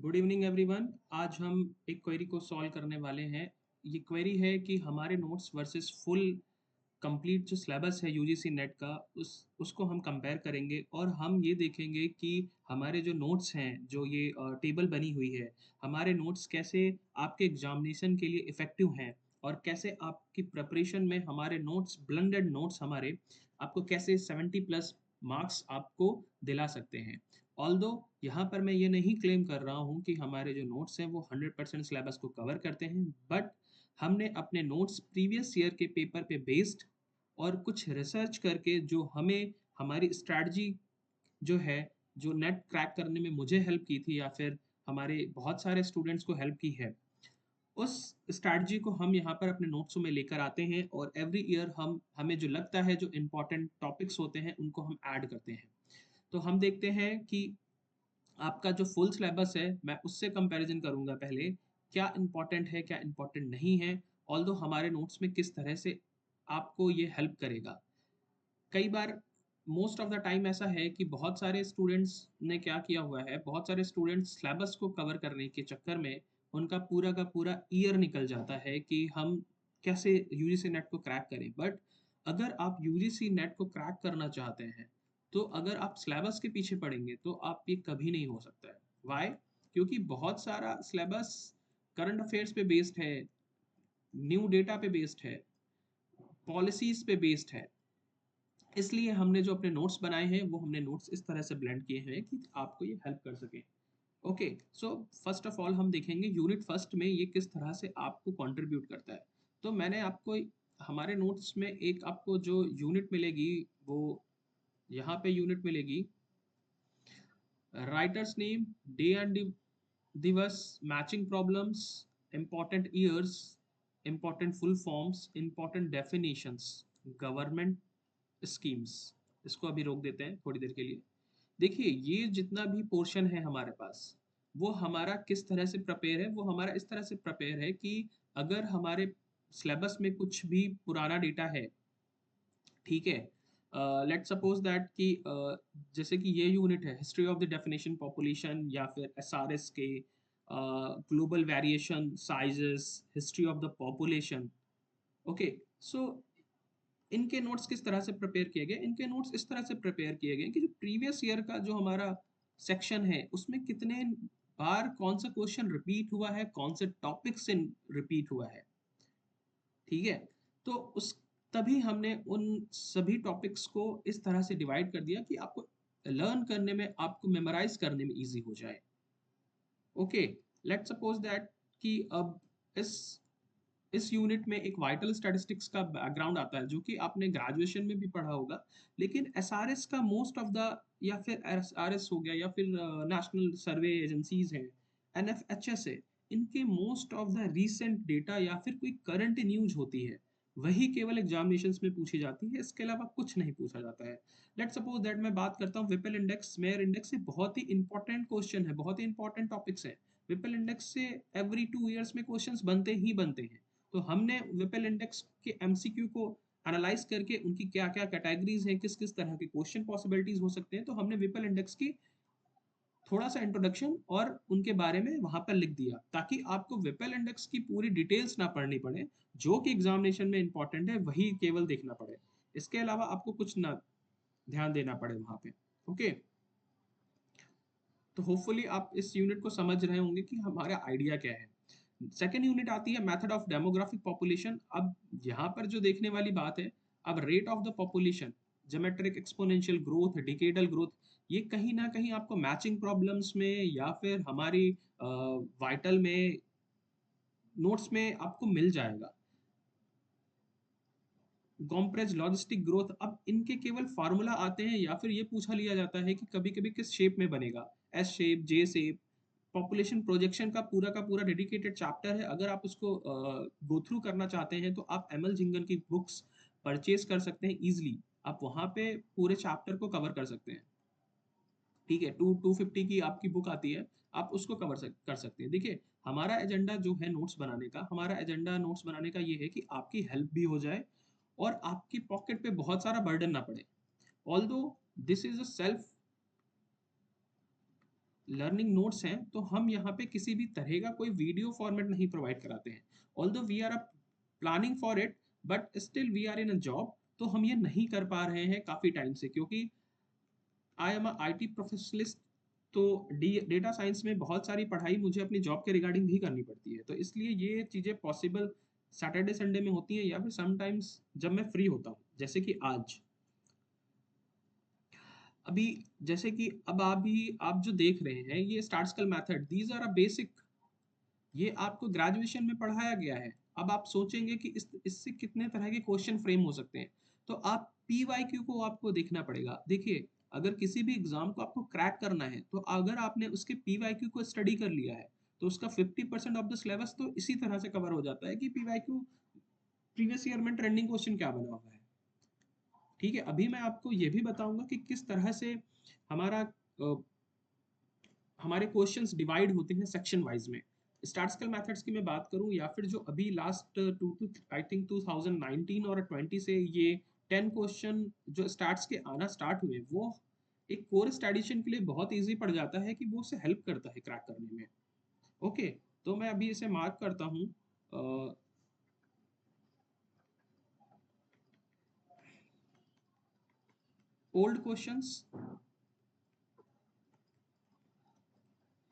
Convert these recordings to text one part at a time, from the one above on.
Good evening everyone. आज हम एक क्वेरी को सॉल्व करने वाले हैं। ये क्वेरी है कि हमारे नोट्स वर्सेस फुल कंप्लीट जो सिलेबस है यूजीसी नेट का उसको हम कंपेयर करेंगे और हम ये देखेंगे कि हमारे जो नोट्स हैं, जो ये टेबल बनी हुई है, हमारे नोट्स कैसे आपके एग्जामिनेशन के लिए इफ़ेक्टिव हैं और कैसे आपकी प्रिपरेशन में हमारे नोट्स ब्लेंडेड नोट्स हमारे आपको कैसे 70 प्लस मार्क्स आपको दिला सकते हैं। ऑल्दो यहाँ पर मैं ये नहीं क्लेम कर रहा हूँ कि हमारे जो नोट्स हैं वो 100% सिलेबस को कवर करते हैं, बट हमने अपने नोट्स प्रीवियस ईयर के पेपर पे बेस्ड और कुछ रिसर्च करके जो हमें हमारी स्ट्रैटेजी जो है, जो नेट क्रैक करने में मुझे हेल्प की थी या फिर हमारे बहुत सारे स्टूडेंट्स को हेल्प की है, उस स्ट्रैटेजी को हम यहाँ पर अपने नोट्सों में लेकर आते हैं और एवरी ईयर हम हमें जो लगता है जो इम्पोर्टेंट टॉपिक्स होते हैं उनको हम ऐड करते हैं। तो हम देखते हैं कि आपका जो फुल सिलेबस है मैं उससे कंपैरिजन करूंगा पहले, क्या इंपॉर्टेंट है क्या इंपॉर्टेंट नहीं है, ऑल्दो हमारे नोट्स में किस तरह से आपको ये हेल्प करेगा। कई बार मोस्ट ऑफ द टाइम ऐसा है कि बहुत सारे स्टूडेंट्स ने क्या किया हुआ है, बहुत सारे स्टूडेंट्स सिलेबस को कवर करने के चक्कर में उनका पूरा का पूरा ईयर निकल जाता है कि हम कैसे यूजीसी नेट को क्रैक करें। बट अगर आप यूजीसी नेट को क्रैक करना चाहते हैं, तो अगर आप सिलेबस के पीछे पड़ेंगे तो आप ये कभी नहीं हो सकता है। वाई? क्योंकि बहुत सारा सिलेबस करंट अफेयर्स पे बेस्ड है, न्यू डेटा पे बेस्ड है, पॉलिसीज पे बेस्ड है। इसलिए हमने जो अपने नोट्स बनाए हैं वो हमने नोट्स इस तरह से ब्लेंड किए हैं कि आपको ये हेल्प कर सके। Okay, so first of all हम देखेंगे यूनिट फर्स्ट में ये किस तरह से आपको कंट्रीब्यूट करता है। तो मैंने आपको हमारे नोट्स में एक आपको जो यूनिट मिलेगी वो यहाँ पे यूनिट मिलेगी, राइटर्स नेम, डे एंड दिवस, matching problems, important years, important full forms, important definitions, government schemes. इसको अभी रोक देते हैं थोड़ी देर के लिए। देखिए, ये जितना भी पोर्शन है हमारे पास, वो हमारा किस तरह से प्रिपेयर है, वो हमारा इस तरह से प्रिपेयर है कि अगर हमारे सिलेबस में कुछ भी पुराना डेटा है, ठीक है, लेट्स सपोज दैट कि जैसे कि ये यूनिट है history of the definition population या फिर एसआरएस के global variation sizes, history of the population. Okay, so इनके नोट्स किस तरह से प्रिपेयर किए गए, इनके नोट्स इस तरह से प्रिपेयर किए गए कि जो प्रीवियस ईयर का जो हमारा सेक्शन है उसमें कितने बार कौन सा क्वेश्चन रिपीट हुआ है, कौन से टॉपिक से रिपीट हुआ है। ठीक है, तो उस तभी हमने उन सभी टॉपिक्स को इस तरह से डिवाइड कर दिया कि आपको लर्न करने में, आपको मेमोराइज करने में इजी हो जाए। ओके, लेट्स सपोज दैट कि अब इस इस यूनिट में एक वाइटल स्टैटिस्टिक्स का बैकग्राउंड आता है जो कि आपने ग्रेजुएशन में भी पढ़ा होगा, लेकिन एसआरएस का मोस्ट ऑफ द, या फिर एसआरएस हो गया या फिर नेशनल सर्वे एजेंसीज हैं, एनएफएचएस है, इनके most of the recent data या फिर कोई करंट न्यूज होती है वही केवल एग्जामिनेशंस में पूछी जाती है, इसके अलावा कुछ नहीं पूछा जाता है। लेट्स सपोज दैट मैं बात करता हूँ विपिल इंडेक्स, मेयर इंडेक्स से बहुत ही इंपॉर्टेंट क्वेश्चन है, बहुत ही इंपॉर्टेंट टॉपिक्स है। विपिल इंडेक्स से एवरी 2 ईयर्स में क्वेश्चंस बनते ही बनते हैं। तो हमने विपिल इंडेक्स के एमसीक्यू को एनालाइज करके उनकी क्या क्या कैटेगरीज हैं, किस किस तरह के क्वेश्चन पॉसिबिलिटीज हो सकते हैं, तो हमने विपिल इंडेक्स की थोड़ा सा इंट्रोडक्शन और उनके बारे में वहां पर लिख दिया ताकि आपको विपिल इंडेक्स की पूरी डिटेल्स ना पढ़नी पड़े, जो कि एग्जामिनेशन में इंपॉर्टेंट है वही केवल देखना पड़े, इसके अलावा आपको कुछ ना ध्यान देना पड़े वहां पे। ओके, तो होपफुली आप इस यूनिट को समझ रहे होंगे कि हमारा आइडिया क्या है। सेकेंड यूनिट आती है मेथड ऑफ डेमोग्राफिक पॉपुलेशन। अब यहाँ पर जो देखने वाली बात है, अब rate of the population, geometric exponential growth, decadal growth, ये कहीं ना कहीं आपको मैचिंग प्रॉब्लम्स में या फिर हमारी वाइटल में नोट्स में आपको मिल जाएगा। कॉम्प्रेस लॉजिस्टिक ग्रोथ, अब इनके केवल फार्मूला आते हैं या फिर ये पूछा लिया जाता है कि कभी कभी किस शेप में बनेगा, एस शेप, जे शेप। पॉपुलेशन प्रोजेक्शन का पूरा डेडिकेटेड चैप्टर है, अगर आप उसको गो थ्रू करना चाहते हैं तो आप एमएल जिंगन की बुक्स परचेज कर सकते हैं इजिली, आप वहां पे पूरे चैप्टर को कवर कर सकते हैं। ठीक है, 250 की आपकी बुक आती है, आप उसको कर सकते हैं। देखिए, हमारा एजेंडा जो है नोट्स बनाने का, हमारा एजेंडा नोट्स बनाने का ये है कि आपकी हेल्प भी हो जाए और आपकी पॉकेट पे बहुत सारा बर्डन ना पड़े। Although this is a self learning notes हैं, तो हम यहाँ पे किसी भी तरह का कोई वीडियो फॉर्मेट नहीं प्रोवाइड कराते हैं। Although we are planning for it, but still we are in a job, तो हम ये नहीं कर पा रहे हैं काफ़ी टाइम से, क्योंकि I am I T professionalist. तो डेटा साइंस में बहुत सारी पढ़ाई मुझे अपनी जॉब के रिगार्डिंग भी करनी पड़ती है, तो इसलिए ये चीज़ें पॉसिबल सैटरडे संडे में होती हैं, या फिर समटाइम्स जब मैं फ्री होता हूँ, जैसे कि आज। अभी जैसे कि अब आप जो देख रहे हैं, ये स्टार्सकल method, these are a basic, ये आपको ग्रेजुएशन में पढ़ाया गया है। अब आप सोचेंगे कि इससे कितने तरह के क्वेश्चन फ्रेम हो सकते हैं, तो आप पी वाई क्यू को आपको देखना पड़ेगा। देखिए, अगर किसी भी एग्जाम को आपको क्रैक करना है, तो अगर आपने उसके पी वाई क्यू को स्टडी कर लिया है, तो उसका 50% ऑफ द सिलेबस तो इसी तरह से कवर हो जाता है कि P Y Q previous year में ट्रेंडिंग क्वेश्चन क्या बना हुआ है। ठीक है, अभी मैं आपको ये भी बताऊंगा कि किस तरह से हमारा हमारे क्वेश्चंस डिवाइड होते हैं सेक्शन वाइज में। स्टैटिस्टिकल मेथड्स की मैं बात करूं, या फिर जो अभी last two two I think 2019 और 20 से ये 10 क्वेश्चन जो स्टार्ट्स के आना स्टार्ट हुए, वो एक कोर स्टैटिस्टिशियन के लिए बहुत इजी पड़ जाता है कि वो उसे हेल्प करता है क्रैक करने में। ओके, तो मैं अभी इसे मार्क करता हूँ। Old questions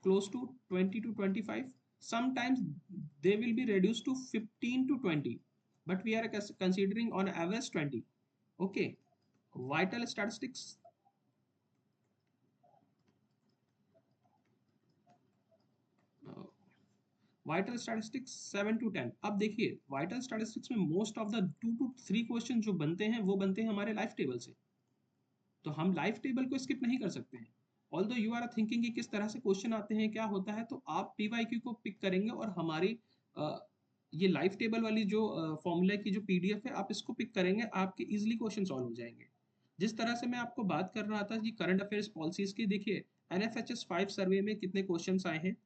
close to 20 to 25. Sometimes they will be reduced to 15 to 20, but we are considering on average 20. Okay, vital statistics, vital statistics 7 to 10। अब देखिए, वाइटल स्टैटिस्टिक्स में most of the 2 to 3 question जो बनते हैं, वो बनते हैं हमारे लाइफ टेबल से, तो हम लाइफ टेबल को स्किप नहीं कर सकते हैं। ऑल्दो यू आर थिंकिंग कि किस तरह से क्वेश्चन आते हैं, क्या होता है, तो आप पीवाईक्यू को पिक करेंगे और हमारी ये लाइफ टेबल वाली जो फॉर्मूला की जो पीडीएफ है, आप इसको पिक करेंगे, आपके इजीली क्वेश्चन सॉल्व हो जाएंगे। जिस तरह से मैं आपको बात कर रहा था कि करंट अफेयर्स पॉलिसीज की, देखिए एनएफएचएस 5 सर्वे में कितने क्वेश्चंस आए हैं।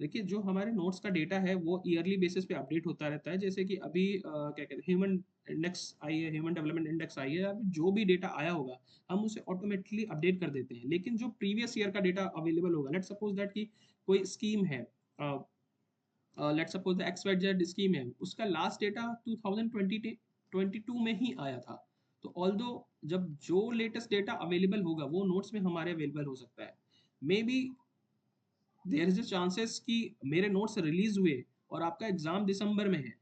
देखिए, जो हमारे नोट्स का डेटा है वो ईयरली बेसिस पे अपडेट होता रहता है। जैसे कि अभी क्या कहते हैं, ह्यूमन इंडेक्स आई है, ह्यूमन डेवलपमेंट इंडेक्स आई है, अभी जो भी डेटा आया होगा हम उसे ऑटोमेटिकली अपडेट कर देते हैं। लेकिन जो प्रीवियस ईयर का डेटा अवेलेबल होगा, लेट सपोज दैट कि कोई स्कीम है, let suppose the X Y Z scheme है, उसका लास्ट डेटा 2022 में ही आया था। तो ऑल्दो जब जो लेटेस्ट डेटा अवेलेबल होगा वो नोट्स में हमारे अवेलेबल हो सकता है। Maybe there is a chances कि मेरे नोट्स रिलीज हुए और आपका एग्जाम दिसंबर में है,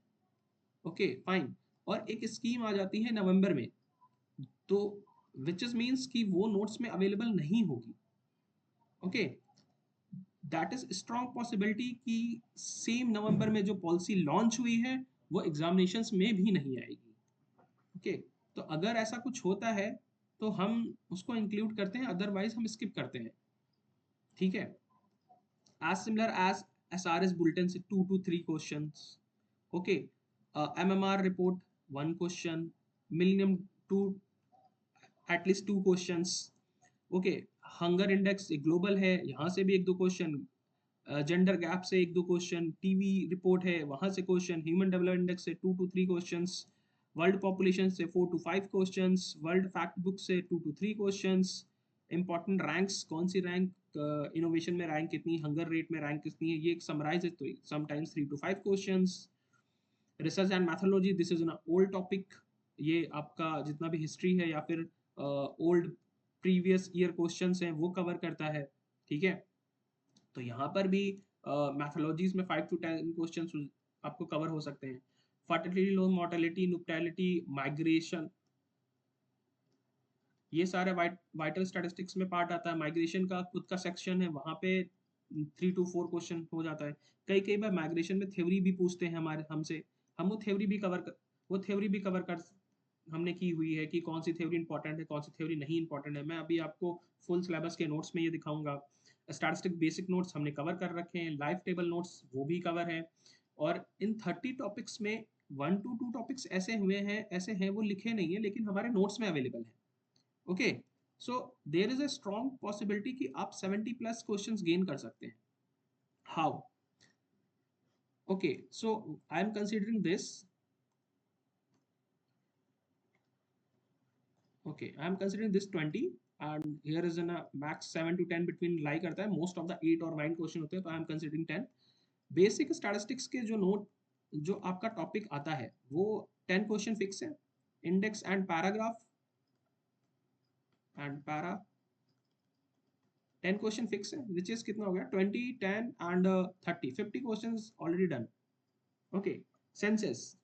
ओके फाइन, और एक स्कीम आ जाती है नवंबर में, तो विच इज मीन्स कि वो नोट्स में अवेलेबल नहीं होगी। Okay, that is strong possibility कि सेम नवंबर में जो पॉलिसी लॉन्च हुई है वो एग्जामिनेशंस में भी नहीं आएगी। ओके, तो अगर ऐसा कुछ होता है तो हम उसको इंक्लूड करते हैं, अदरवाइज हम स्किप करते हैं। ठीक है, as similar as SRS bulletin से 2 to 3 questions. Okay, MMR report 1 question, Millennium 2, at least 2 questions. Okay, hunger index global है, यहाँ से भी 1-2 क्वेश्चन, जेंडर गैप से 1-2 क्वेश्चन, टीवी रिपोर्ट है वहाँ से क्वेश्चन, ह्यूमन डेवलपमेंट इंडेक्स से 2 to 3 क्वेश्चंस, वर्ल्ड पॉपुलेशन से 4 to 5 questions, world fact book से 2 to 3 क्वेश्चंस, इंपॉर्टेंट रैंक्स, कौन सी रैंक इनोवेशन में रैंक कितनी, हंगर रेट में रैंक कितनी है, ये एक समराइज है, तो sometimes 3 to 5 questions. Research and methodology, this is an old topic, ये आपका जितना भी हिस्ट्री है या फिर ओल्ड प्रीवियस ईयर क्वेश्चंस हैं वो कवर करता है। ठीक है, तो यहाँ पर भी मैथोलॉजीज में 5 to 10 क्वेश्चन आपको कवर हो सकते हैं। फर्टिलिटी, लो मोर्टेलिटी, न्यूट्रलिटी, माइग्रेशन, ये सारे वाइटल स्टैटिस्टिक्स में पार्ट आता है। माइग्रेशन का खुद का सेक्शन है, वहाँ पे 3 to 4 क्वेश्चन हो जाता है। कई कई बार माइग्रेशन में थ्योरी भी पूछते हैं हमारे हमसे, हम वो थ्योरी भी कवर कर हमने की हुई है कि कौन सी थ्योरी इंपॉर्टेंट है, कौन सी थ्योरी नहीं इंपॉर्टेंट है। मैं अभी आपको फुल सिलेबस के नोट्स में ये दिखाऊंगा। स्टैटिस्टिक बेसिक नोट्स हमने कवर कर रखे हैं, लाइफ टेबल नोट्स वो भी कवर है। और इन 30 टॉपिक्स में 1 to 2 टॉपिक्स ऐसे हैं वो लिखे नहीं है लेकिन हमारे नोट्स में अवेलेबल है। Okay, so there is a strong possibility कि आप 70+ क्वेश्चंस गेन कर सकते हैं। How? Okay, so I am considering this, okay, I am considering this 20, and here is a max 7 to 10 between lie करता है, most of the 8 or 9 question होते हैं, तो आई एम कंसिडरिंग 10. बेसिक स्टैटिस्टिक्स के जो नोट जो आपका टॉपिक आता है वो 10 क्वेश्चन फिक्स है. Index and paragraph and para 10 question fix है, विच इज कितना हो गया 20 10 and 30 50 questions already done. Okay. Census,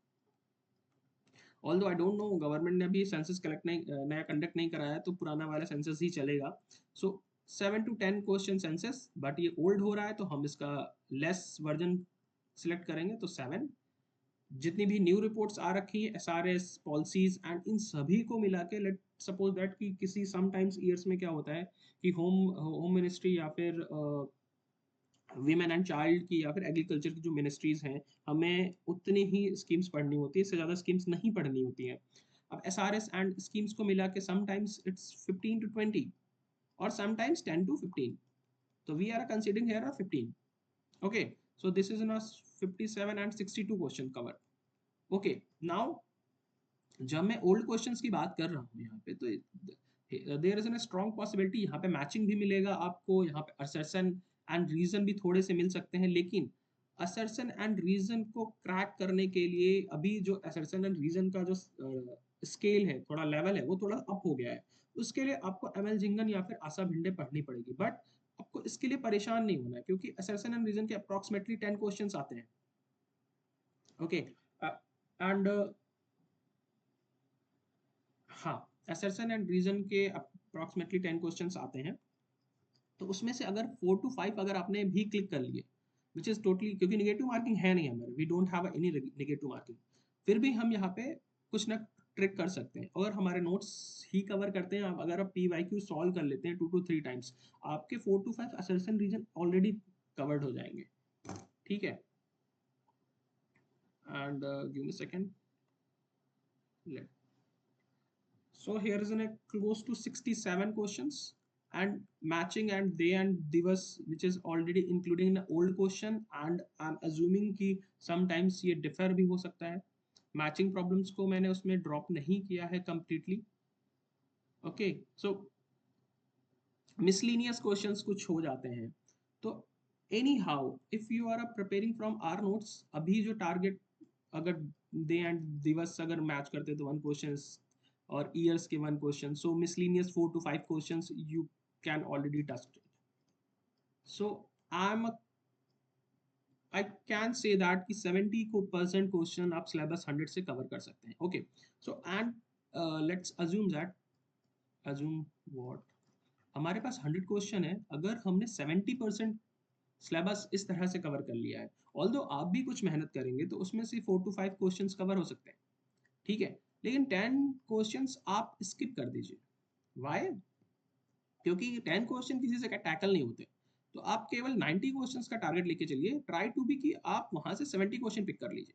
although I don't know government ने अभी सेंसस कलेक्ट नहीं नया कंडक्ट नहीं कराया, तो पुराना वाला सेंसस ही चलेगा. सो 7 to 10 क्वेश्चन सेंसस, बट ये ओल्ड हो रहा है तो हम इसका लेस वर्जन सिलेक्ट करेंगे, तो 7. जितनी भी न्यू रिपोर्ट्स आ रखी है, SRS पॉलिसीज एंड इन सभी को मिला के लेट सपोज दैट कि किसी समटाइम्स ईयर्स में क्या होता है कि होम मिनिस्ट्री या फिर वीमेन एंड चाइल्ड की या फिर एग्रीकल्चर की जो मिनिस्ट्रीज हैं, हमें उतनी ही स्कीम्स पढ़नी होती है, इससे ज़्यादा स्कीम्स नहीं पढ़नी होती हैं. अब SRS एंड स्कीम्स को मिला के समटाइम्स इट्स 15 to 20 और समटाइम्स 10 to 15. तो we are considering here 15. Okay. So this is in 57 and 62 question cover. Okay. Now जब मैं ओल्ड क्वेश्चंस की बात कर रहा हूँ यहाँ पे, तो there is an strong possibility यहाँ पे मैचिंग भी मिलेगा आपको, यहाँ पे असर्शन एंड रीजन भी थोड़े से मिल सकते हैं, लेकिन असर्शन एंड रीजन को क्रैक करने के लिए अभी जो असर्शन एंड रीजन का जो स्केल है, थोड़ा लेवल है, वो थोड़ा अप हो गया है. उसके लिए आपको ML जिंगन या फिर आशा भिंडे पढ़नी पड़ेगी, बट आपको इसके लिए परेशान नहीं होना है, क्योंकि असर्शन एंड रीजन के अप्रोक्सीमेटली 10 क्वेश्चंस आते हैं. ओके. एंड हाँ, असर्शन एंड रीजन के अप्रोक्सीमेटली 10 क्वेश्चंस आते हैं, तो उसमें से अगर 4 to 5 अगर आपने भी क्लिक कर लिए, विच इज टोटली, क्योंकि निगेटिव मार्किंग है नहीं हमारे, we don't have any negative marking, फिर भी हम यहाँ पे कुछ ना ट्रिक कर सकते हैं और हमारे नोट्स ही कवर करते हैं. आप अगर आप PYQ सॉल्व कर लेते हैं 2 to 3 टाइम्स, आपके 4 to 5 assertion reason already covered हो जाएंगे. ठीक है. And give me second. So here is a close to 67 questions and matching and day and divas, which is already including the old question, and I'm assuming कि sometimes ये differ भी हो सकता है. Matching problems को मैंने उसमें drop नहीं किया है completely. Okay, so miscellaneous questions कुछ हो जाते हैं. तो anyhow, if you are preparing from our notes, अभी जो target अगर day and दिवस अगर match करते तो one questions और years के one question, so miscellaneous 4 to 5 questions you can already touch it. So I can say that कि 70% क्वेश्चन आप सिलेबस 100 से कवर कर सकते हैं. Okay. So and let's assume that, assume what, हमारे पास 100 क्वेश्चन है, अगर हमने 70% सिलेबस इस तरह से कवर कर लिया है, ऑल्दो आप भी कुछ मेहनत करेंगे तो उसमें से 4 to 5 क्वेश्चंस कवर हो सकते हैं. ठीक है. लेकिन 10 क्वेश्चंस आप स्किप कर दीजिए. वाई? क्योंकि 10 क्वेश्चन किसी से टैकल नहीं होते, तो आप केवल 90 क्वेश्चंस का टारगेट लेके चलिए. ट्राई टू बी कि आप वहां से 70 क्वेश्चन पिक कर लीजिए.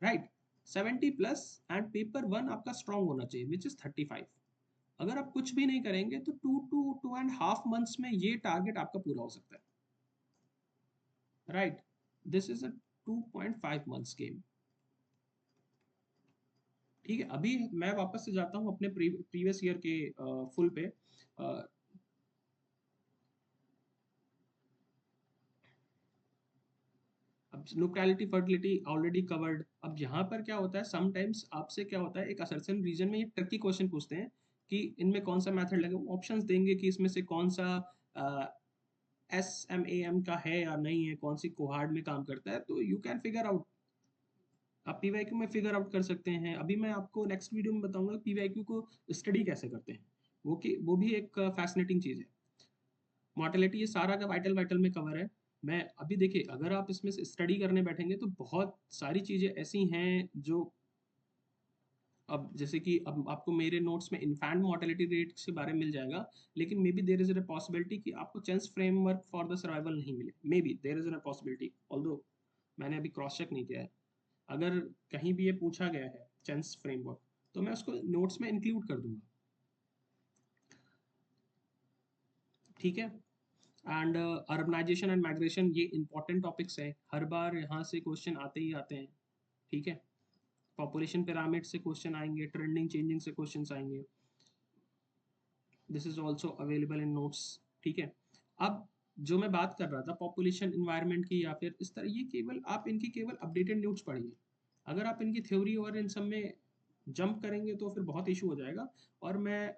राइट. 70 प्लस एंड पेपर 1 आपका स्ट्रांग होना चाहिए, विच इज 35. अगर आप कुछ भी नहीं करेंगे तो 2 to 2.5 मंथ्स में ये टारगेट आपका पूरा हो सकता है. Right. This is a 2.5 months game. ठीक है. अभी मैं वापस से जाता हूँ अपने प्रीवियस ईयर के फुल पे. अब लोकेलिटी फर्टिलिटी ऑलरेडी कवर्ड. अब यहाँ पर क्या होता है, समटाइम्स आपसे क्या होता है, एक असर्शन रीजन में ये ट्रिकी क्वेश्चन पूछते हैं कि इनमें कौन सा मेथड लगेगा. ऑप्शंस देंगे कि इसमें से कौन सा SMAM का है या नहीं है, कौन सी कोहार्ड में काम करता है, तो यू कैन फिगर आउट. आप PYQ में फिगर आउट कर सकते हैं. अभी मैं आपको नेक्स्ट वीडियो में बताऊंगा PYQ को स्टडी कैसे करते हैं, वो भी एक फैसिनेटिंग चीज़ है. मोर्टेलिटी ये सारा का वाइटल वाइटल में कवर है. मैं अभी देखिए, अगर आप इसमें से स्टडी करने बैठेंगे तो बहुत सारी चीज़ें ऐसी हैं जो, अब जैसे कि अब आपको मेरे नोट्स में इन्फेंट मोर्टेलिटी रेट के बारे में मिल जाएगा, लेकिन may be there is a possibility कि आपको चेंस फ्रेमवर्क फॉर द सर्वाइवल नहीं मिले. May be there is a possibility, although मैंने अभी क्रॉस चेक नहीं किया है. अगर कहीं भी ये पूछा गया है चेंस फ्रेमवर्क, तो मैं उसको नोट्स में इंक्लूड कर दूंगा. ठीक है. एंड अर्बनाइजेशन एंड माइग्रेशन, ये इंपॉर्टेंट टॉपिक्स है, हर बार यहाँ से क्वेश्चन आते ही आते हैं. ठीक है. पॉपुलेशन पिरामिड से क्वेश्चन आएंगे, ट्रेंडिंग चेंजिंग से क्वेश्चन आएंगे. This is also available in notes. ठीक है। अब जो मैं बात कर रहा था पॉपुलेशन इन्वायरमेंट की या फिर इस तरह, ये केवल आप इनकी केवल अपडेटेड न्यूज़ पढ़िए। अगर आप इनकी थ्योरी और इन सब में जंप करेंगे तो फिर बहुत इशू हो जाएगा। और मैं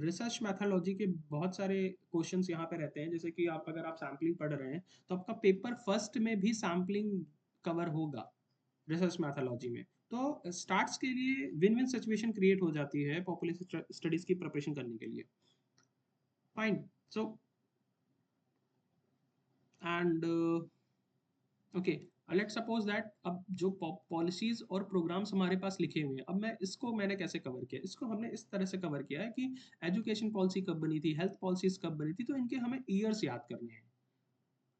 रिसर्च मैथोलॉजी के बहुत सारे क्वेश्चंस यहाँ पे रहते हैं, जैसे कि आप अगर आप सैम्पलिंग पढ़ रहे हैं तो आपका पेपर फर्स्ट में भी सैम्पलिंग कवर होगा रिसर्च मैथोलॉजी में। तो स्टार्ट्स के लिए विन विन सिचुएशन क्रिएट हो जाती है पॉपुलेशन स्टडीज की प्रिपरेशन करने के लिए। Fine. So and okay, let's suppose that अब जो पॉलिसीज और प्रोग्राम्स हमारे पास लिखे हुए हैं, अब मैंने कैसे कवर किया, इसको हमने इस तरह से कवर किया है कि एजुकेशन पॉलिसी कब बनी थी, हेल्थ पॉलिसीज कब बनी थी, तो इनके हमें ईयर्स याद करने हैं।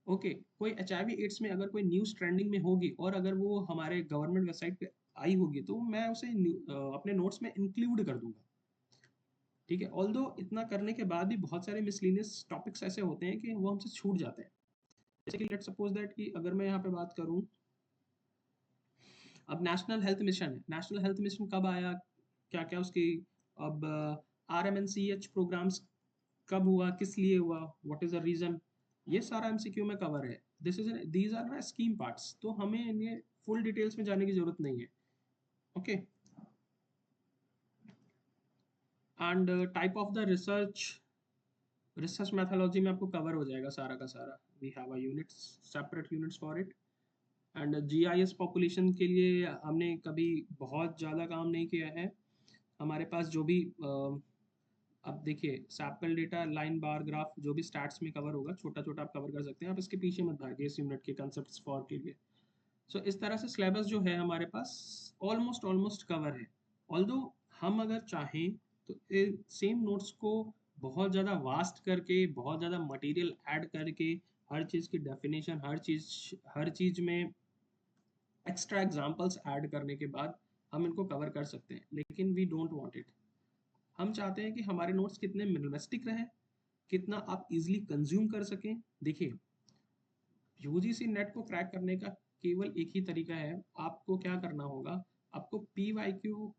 ओके, कोई HIV एड्स में अगर कोई न्यूज़ ट्रेंडिंग में होगी और अगर वो हमारे गवर्नमेंट वेबसाइट पे आई होगी तो मैं उसे अपने नोट्स में इंक्लूड कर दूंगा। ठीक है। ऑल्दो इतना करने के बाद भी बहुत सारे मिसलिनियस टॉपिक्स ऐसे होते हैं कि वो हमसे छूट जाते हैं। जैसे कि लेट्स सपोज दैट कि अगर मैं यहाँ पे बात करूँ, अब नेशनल हेल्थ मिशन है, नेशनल हेल्थ मिशन कब आया, क्या क्या उसकी, अब RMNCH प्रोग्राम्स कब हुआ, किस लिए हुआ, व्हाट इज द रीजन, ये सारा MCQ में कवर है। दीज आर ना स्कीम पार्ट्स, तो हमें इन्हें फुल डिटेल्स में जाने की जरूरत नहीं है। Okay. And type of the research methodology में आपको कवर हो जाएगा सारा का सारा। We have a units, separate units for it. And GIS population के लिए हमने कभी बहुत ज़्यादा काम नहीं किया है। हमारे पास जो भी अब देखिए sample data, line bar graph, जो भी स्टैट्स में कवर होगा छोटा छोटा आप कवर कर सकते हैं, आप इसके पीछे मत भागिए इस यूनिट के कंसेप्ट फॉर के लिए। सो इस तरह से सिलेबस जो है हमारे पास ऑलमोस्ट ऑलमोस्ट कवर है। ऑल्दो हम अगर चाहें तो सेम नोट्स को बहुत ज़्यादा वास्ट करके, बहुत ज़्यादा मटेरियल ऐड करके, हर चीज़ की डेफिनेशन, हर चीज़ में एक्स्ट्रा एग्जाम्पल्स ऐड करने के बाद हम इनको कवर कर सकते हैं, लेकिन वी डोंट वांट इट। हम चाहते हैं कि हमारे नोट्स कितने मिनिमलिस्टिक रहें, कितना आप इजीली कंज्यूम कर सकें। देखिए, यूजीसी नेट को क्रैक करने का केवल एक ही तरीका है। आपको क्या करना होगा, आपको पी वाई क्यू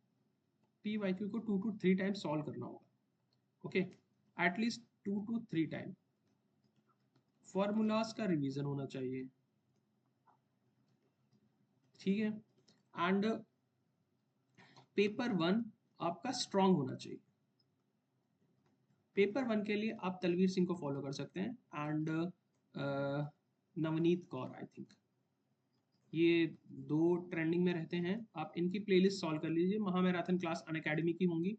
को 2 to 3 टाइम सॉल्व करना होगा। Okay, at least 2 to 3 time. Formulas का रिवीजन होना चाहिए। ठीक है। एंड पेपर वन आपका स्ट्रांग होना चाहिए। पेपर वन के लिए आप तलवीर सिंह को फॉलो कर सकते हैं and Navneet Kaur, I think ये दो ट्रेंडिंग में रहते हैं। आप इनकी प्लेलिस्ट सॉल्व कर लीजिए, महा मैराथन क्लास अनअकैडमी की होंगी,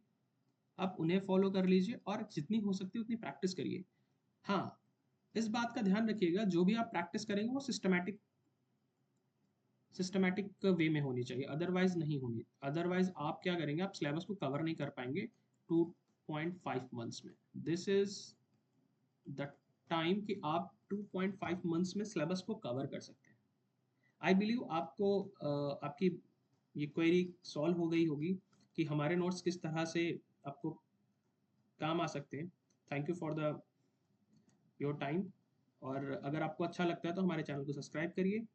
आप उन्हें फॉलो कर लीजिए और जितनी हो सकती है उतनी प्रैक्टिस करिए। हाँ, इस बात का ध्यान रखिएगा जो भी आप प्रैक्टिस करेंगे वो सिस्टमैटिक वे में होनी चाहिए, अदरवाइज नहीं होनी। अदरवाइज आप क्या करेंगे, आप सिलेबस को कवर नहीं कर पाएंगे 2.5 मंथ्स में। दिस इज द टाइम कि आप 2.5 मंथ्स में सिलेबस को कवर कर सकते हैं। आई बिलीव आपको आपकी ये क्वेरी सॉल्व हो गई होगी कि हमारे नोट्स किस तरह से आपको काम आ सकते हैं। Thank you for the your time. और अगर आपको अच्छा लगता है तो हमारे चैनल को सब्सक्राइब करिए।